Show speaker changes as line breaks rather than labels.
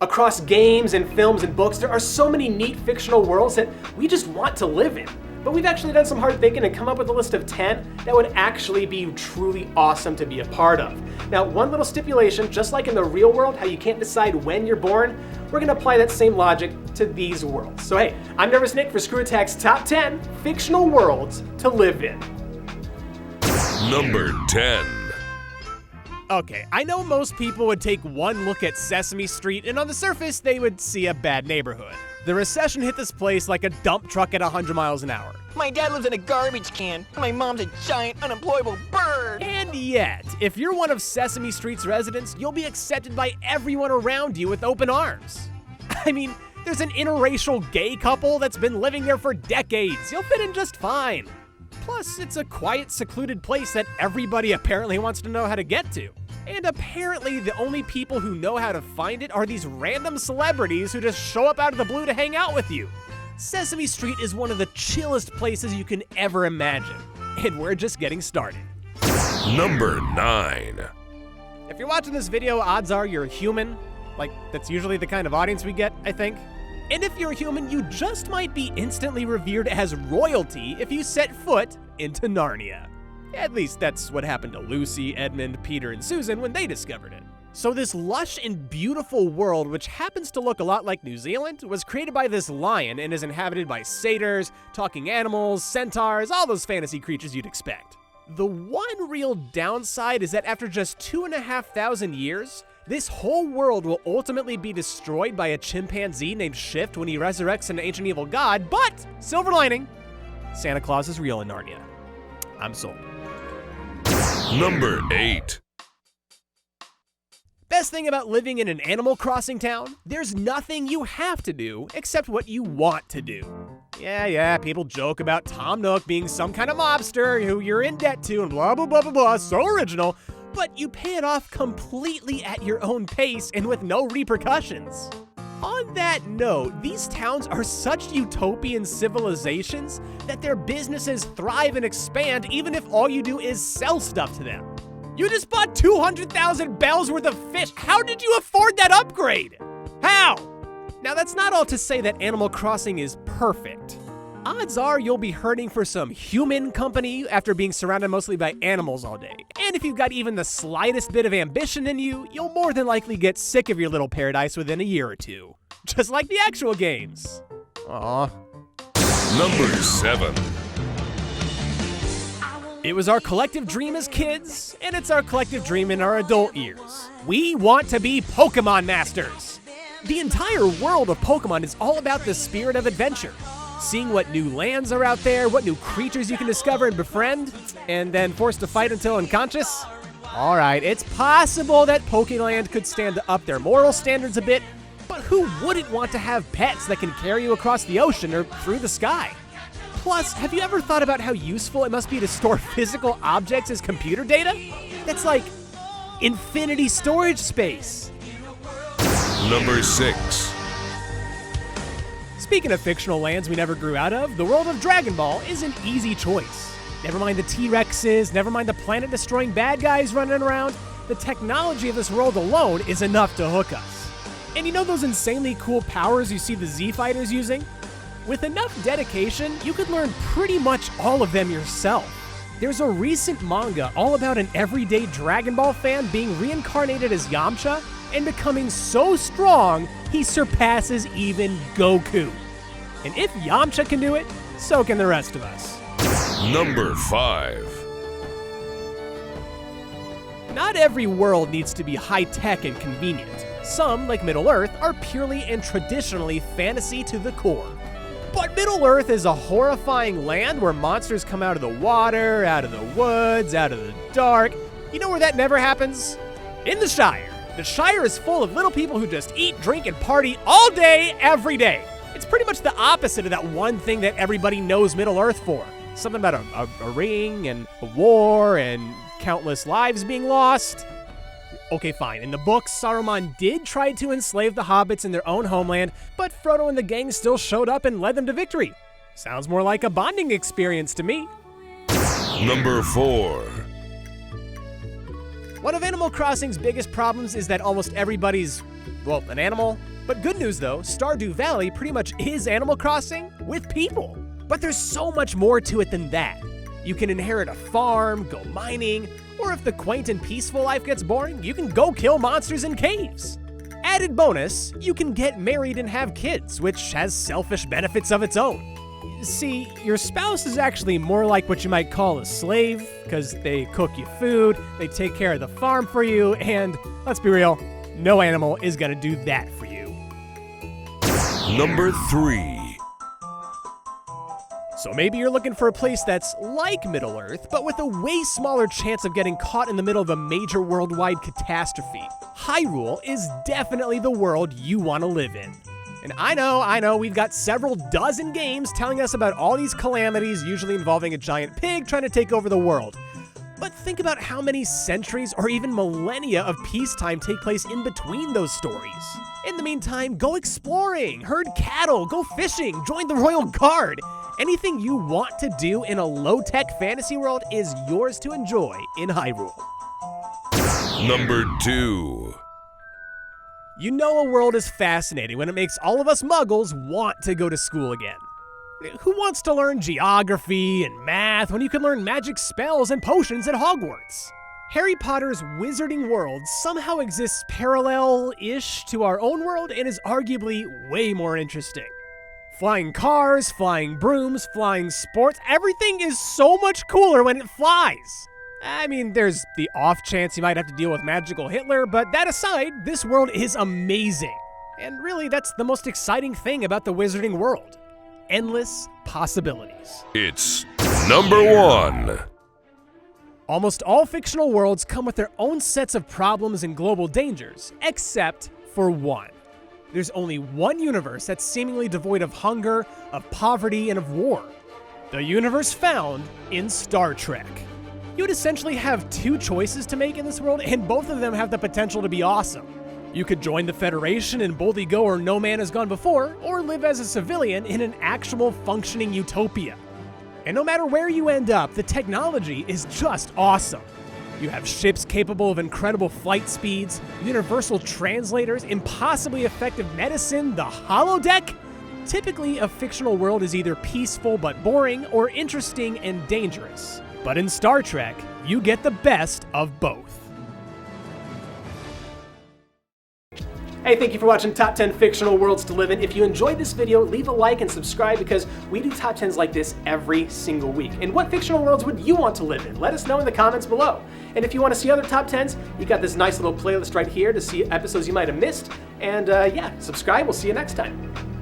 Across games and films and books, there are so many neat fictional worlds that we just want to live in. But we've actually done some hard thinking and come up with a list of 10 that would actually be truly awesome to be a part of. Now, one little stipulation, just like in the real world, how you can't decide when you're born, we're gonna apply that same logic to these worlds. So hey, I'm Nervous Nick for Screw Attack's Top 10 Fictional Worlds to Live In.
Number 10.
Okay, I know most people would take one look at Sesame Street and on the surface they would see a bad neighborhood. The recession hit this place like a dump truck at 100 miles an hour.
My dad lives in a garbage can, and my mom's a giant, unemployable bird.
And yet, if you're one of Sesame Street's residents, you'll be accepted by everyone around you with open arms. I mean, there's an interracial gay couple that's been living there for decades. You'll fit in just fine. Plus, it's a quiet, secluded place that everybody apparently wants to know how to get to. And apparently, the only people who know how to find it are these random celebrities who just show up out of the blue to hang out with you. Sesame Street is one of the chillest places you can ever imagine. And we're just getting started.
Number 9.
If you're watching this video, odds are you're human. Like, that's usually the kind of audience we get, I think. And if you're a human, you just might be instantly revered as royalty if you set foot into Narnia. At least that's what happened to Lucy, Edmund, Peter, and Susan when they discovered it. So this lush and beautiful world, which happens to look a lot like New Zealand, was created by this lion and is inhabited by satyrs, talking animals, centaurs, all those fantasy creatures you'd expect. The one real downside is that after just 2,500 years, this whole world will ultimately be destroyed by a chimpanzee named Shift when he resurrects an ancient evil god, but silver lining, Santa Claus is real in Narnia. I'm sold.
Number 8.
Best thing about living in an Animal Crossing town? There's nothing you have to do except what you want to do. Yeah, people joke about Tom Nook being some kind of mobster who you're in debt to and blah, blah, blah, blah, blah, so original, but you pay it off completely at your own pace and with no repercussions. On that note, these towns are such utopian civilizations that their businesses thrive and expand even if all you do is sell stuff to them. You just bought 200,000 bells worth of fish. How did you afford that upgrade? How? Now that's not all to say that Animal Crossing is perfect. Odds are you'll be hurting for some human company after being surrounded mostly by animals all day. And if you've got even the slightest bit of ambition in you, you'll more than likely get sick of your little paradise within a year or two. Just like the actual games. Aww.
Number 7.
It was our collective dream as kids, and it's our collective dream in our adult years. We want to be Pokemon Masters. The entire world of Pokemon is all about the spirit of adventure. Seeing what new lands are out there, what new creatures you can discover and befriend, and then forced to fight until unconscious. All right, it's possible that Pokeland could stand up their moral standards a bit, but who wouldn't want to have pets that can carry you across the ocean or through the sky? Plus, have you ever thought about how useful it must be to store physical objects as computer data? That's like infinity storage space.
Number 6.
Speaking of fictional lands we never grew out of, the world of Dragon Ball is an easy choice. Never mind the T-Rexes, never mind the planet-destroying bad guys running around, the technology of this world alone is enough to hook us. And you know those insanely cool powers you see the Z-Fighters using? With enough dedication, you could learn pretty much all of them yourself. There's a recent manga all about an everyday Dragon Ball fan being reincarnated as Yamcha and becoming so strong, he surpasses even Goku. And if Yamcha can do it, so can the rest of us.
Number 5.
Not every world needs to be high-tech and convenient. Some, like Middle-earth, are purely and traditionally fantasy to the core. But Middle-earth is a horrifying land where monsters come out of the water, out of the woods, out of the dark. You know where that never happens? In the Shire. The Shire is full of little people who just eat, drink, and party all day, every day. It's pretty much the opposite of that one thing that everybody knows Middle-earth for. Something about a ring and a war and countless lives being lost. Okay, fine. In the books, Saruman did try to enslave the hobbits in their own homeland, but Frodo and the gang still showed up and led them to victory. Sounds more like a bonding experience to me.
Number 4.
One of Animal Crossing's biggest problems is that almost everybody's, well, an animal. But good news though, Stardew Valley pretty much is Animal Crossing with people. But there's so much more to it than that. You can inherit a farm, go mining, or if the quaint and peaceful life gets boring, you can go kill monsters in caves. Added bonus, you can get married and have kids, which has selfish benefits of its own. See, your spouse is actually more like what you might call a slave, because they cook you food, they take care of the farm for you, and let's be real, no animal is gonna do that for you.
Number 3.
So maybe you're looking for a place that's like Middle-earth, but with a way smaller chance of getting caught in the middle of a major worldwide catastrophe. HYRULE is definitely the world you want to live in. And I know, we've got several dozen games telling us about all these calamities, usually involving a giant pig trying to take over the world. But think about how many centuries or even millennia of peacetime take place in between those stories. In the meantime, go exploring, herd cattle, go fishing, join the Royal Guard. Anything you want to do in a low-tech fantasy world is yours to enjoy in HYRULE.
Number 2.
You know a world is fascinating when it makes all of us muggles want to go to school again. Who wants to learn geography and math when you can learn magic spells and potions at Hogwarts? Harry Potter's Wizarding World somehow exists parallel-ish to our own world and is arguably way more interesting. Flying cars, flying brooms, flying sports, everything is so much cooler when it flies. I mean, there's the off chance you might have to deal with magical Hitler, but that aside, this world is amazing. And really, that's the most exciting thing about the Wizarding World. Endless possibilities.
It's number 1.
Almost all fictional worlds come with their own sets of problems and global dangers, except for one. There's only one universe that's seemingly devoid of hunger, of poverty, and of war. The universe found in Star Trek. You would essentially have two choices to make in this world, and both of them have the potential to be awesome. You could join the Federation and boldly go where no man has gone before, or live as a civilian in an actual functioning utopia. And no matter where you end up, the technology is just awesome. You have ships capable of incredible flight speeds, universal translators, impossibly effective medicine, the holodeck. Typically, a fictional world is either peaceful but boring, or interesting and dangerous. But in Star Trek, you get the best of both.
Hey, thank you for watching Top 10 Fictional Worlds to Live In. If you enjoyed this video, leave a like and subscribe because we do top 10s like this every single week. And what fictional worlds would you want to live in? Let us know in the comments below. And if you want to see other top 10s, you got this nice little playlist right here to see episodes you might have missed. And yeah, subscribe. We'll see you next time.